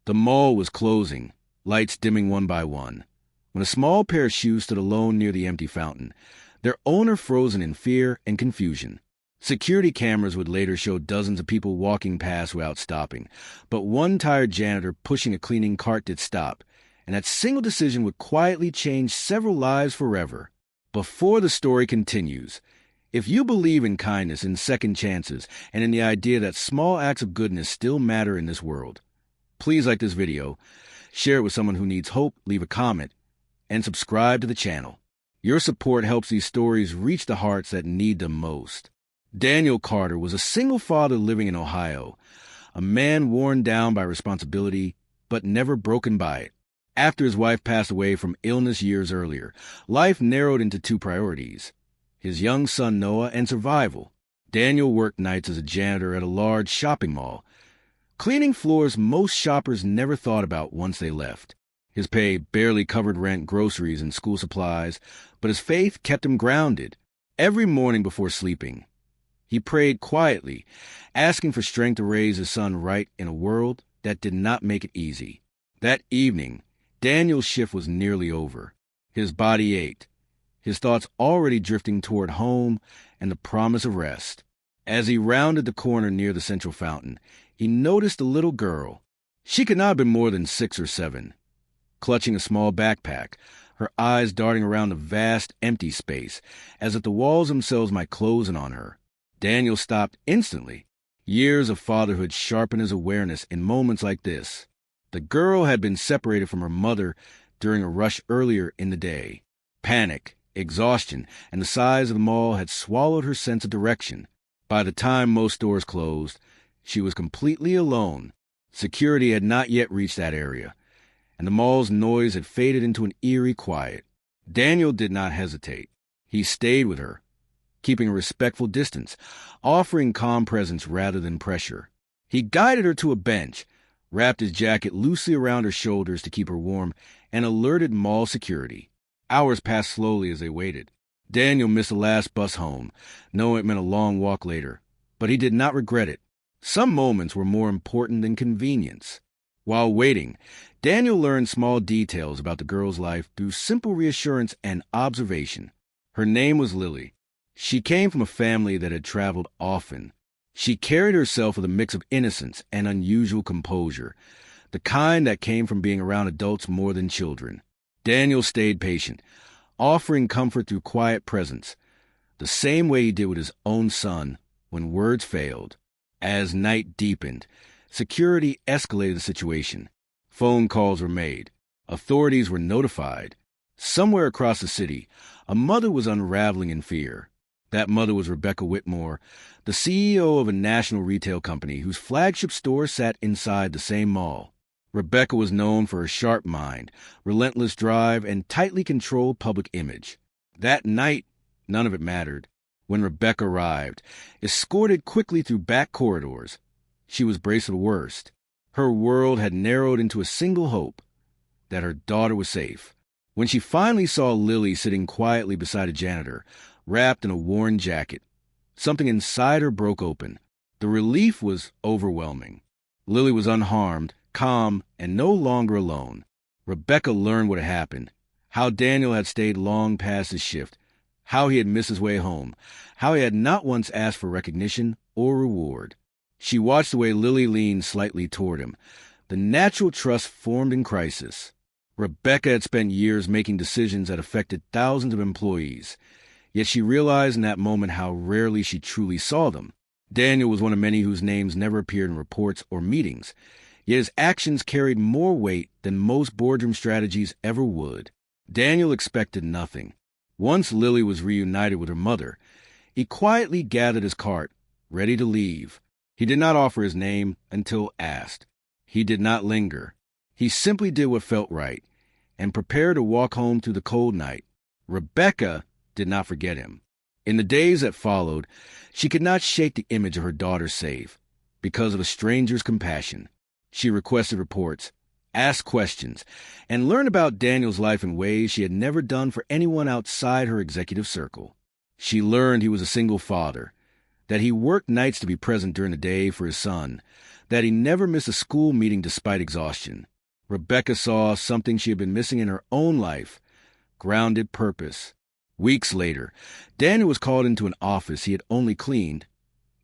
The mall was closing, lights dimming one by one, when a small pair of shoes stood alone near the empty fountain, their owner frozen in fear and confusion. Security cameras would later show dozens of people walking past without stopping, but one tired janitor pushing a cleaning cart did stop, and that single decision would quietly change several lives forever. Before the story continues, if you believe in kindness, in second chances, and in the idea that small acts of goodness still matter in this world, please like this video, share it with someone who needs hope, leave a comment, and subscribe to the channel. Your support helps these stories reach the hearts that need them most. Daniel Carter was a single father living in Ohio, a man worn down by responsibility, but never broken by it. After his wife passed away from illness years earlier, life narrowed into two priorities: his young son Noah and survival. Daniel worked nights as a janitor at a large shopping mall, cleaning floors most shoppers never thought about once they left. His pay barely covered rent, groceries, and school supplies, but his faith kept him grounded. Every morning before sleeping, he prayed quietly, asking for strength to raise his son right in a world that did not make it easy. That evening, Daniel's shift was nearly over. His body ached, his thoughts already drifting toward home and the promise of rest. As he rounded the corner near the central fountain, he noticed a little girl. She could not have been more than 6 or 7. Clutching a small backpack, her eyes darting around the vast, empty space, as if the walls themselves might close in on her. Daniel stopped instantly. Years of fatherhood sharpened his awareness in moments like this. The girl had been separated from her mother during a rush earlier in the day. Panic, exhaustion, and the size of the mall had swallowed her sense of direction. By the time most stores closed, she was completely alone. Security had not yet reached that area, and the mall's noise had faded into an eerie quiet. Daniel did not hesitate. He stayed with her, keeping a respectful distance, offering calm presence rather than pressure. He guided her to a bench, wrapped his jacket loosely around her shoulders to keep her warm, and alerted mall security. Hours passed slowly as they waited. Daniel missed the last bus home, knowing it meant a long walk later, but he did not regret it. Some moments were more important than convenience. While waiting, Daniel learned small details about the girl's life through simple reassurance and observation. Her name was Lily. She came from a family that had traveled often. She carried herself with a mix of innocence and unusual composure, the kind that came from being around adults more than children. Daniel stayed patient, offering comfort through quiet presence, the same way he did with his own son when words failed. As night deepened, security escalated the situation. Phone calls were made. Authorities were notified. Somewhere across the city, a mother was unraveling in fear. That mother was Rebecca Whitmore, the CEO of a national retail company whose flagship store sat inside the same mall. Rebecca was known for her sharp mind, relentless drive, and tightly controlled public image. That night, none of it mattered. When Rebecca arrived, escorted quickly through back corridors, she was braced for the worst. Her world had narrowed into a single hope: that her daughter was safe. When she finally saw Lily sitting quietly beside a janitor, wrapped in a worn jacket, something inside her broke open. The relief was overwhelming. Lily was unharmed, calm, and no longer alone. Rebecca learned what had happened, how Daniel had stayed long past his shift, how he had missed his way home, how he had not once asked for recognition or reward. She watched the way Lily leaned slightly toward him. The natural trust formed in crisis. Rebecca had spent years making decisions that affected thousands of employees, yet she realized in that moment how rarely she truly saw them. Daniel was one of many whose names never appeared in reports or meetings, yet his actions carried more weight than most boardroom strategies ever would. Daniel expected nothing. Once Lily was reunited with her mother, he quietly gathered his cart, ready to leave. He did not offer his name until asked. He did not linger. He simply did what felt right, and prepared to walk home through the cold night. Rebecca did not forget him. In the days that followed, she could not shake the image of her daughter safe, because of a stranger's compassion. She requested reports, asked questions, and learned about Daniel's life in ways she had never done for anyone outside her executive circle. She learned he was a single father, that he worked nights to be present during the day for his son, that he never missed a school meeting despite exhaustion. Rebecca saw something she had been missing in her own life: grounded purpose. Weeks later, Daniel was called into an office he had only cleaned,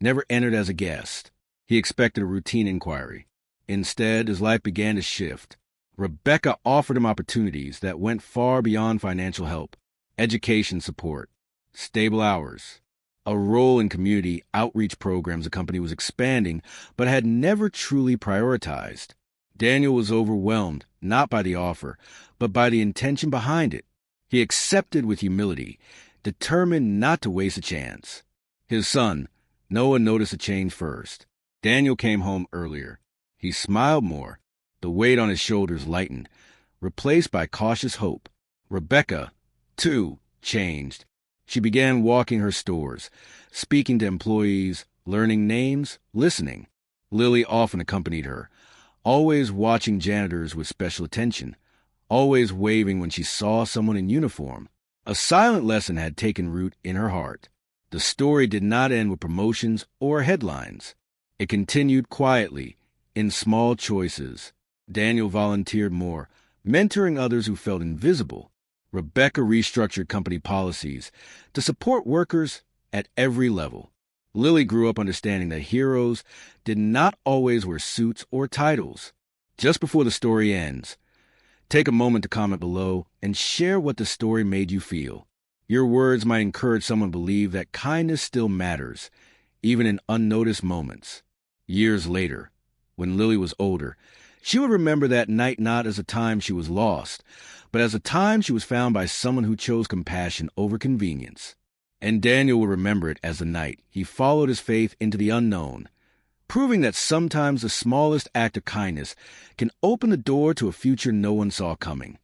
never entered as a guest. He expected a routine inquiry. Instead, his life began to shift. Rebecca offered him opportunities that went far beyond financial help: education support, stable hours, a role in community outreach programs the company was expanding but had never truly prioritized. Daniel was overwhelmed, not by the offer, but by the intention behind it. He accepted with humility, determined not to waste a chance. His son, Noah, noticed a change first. Daniel came home earlier. He smiled more. The weight on his shoulders lightened, replaced by cautious hope. Rebecca, too, changed. She began walking her stores, speaking to employees, learning names, listening. Lily often accompanied her, always watching janitors with special attention, always waving when she saw someone in uniform. A silent lesson had taken root in her heart. The story did not end with promotions or headlines. It continued quietly, in small choices. Daniel volunteered more, mentoring others who felt invisible. Rebecca restructured company policies to support workers at every level. Lily grew up understanding that heroes did not always wear suits or titles. Just before the story ends, take a moment to comment below and share what the story made you feel. Your words might encourage someone to believe that kindness still matters, even in unnoticed moments. Years later, when Lily was older, she would remember that night not as a time she was lost, but as a time she was found by someone who chose compassion over convenience. And Daniel would remember it as the night he followed his faith into the unknown, proving that sometimes the smallest act of kindness can open the door to a future no one saw coming.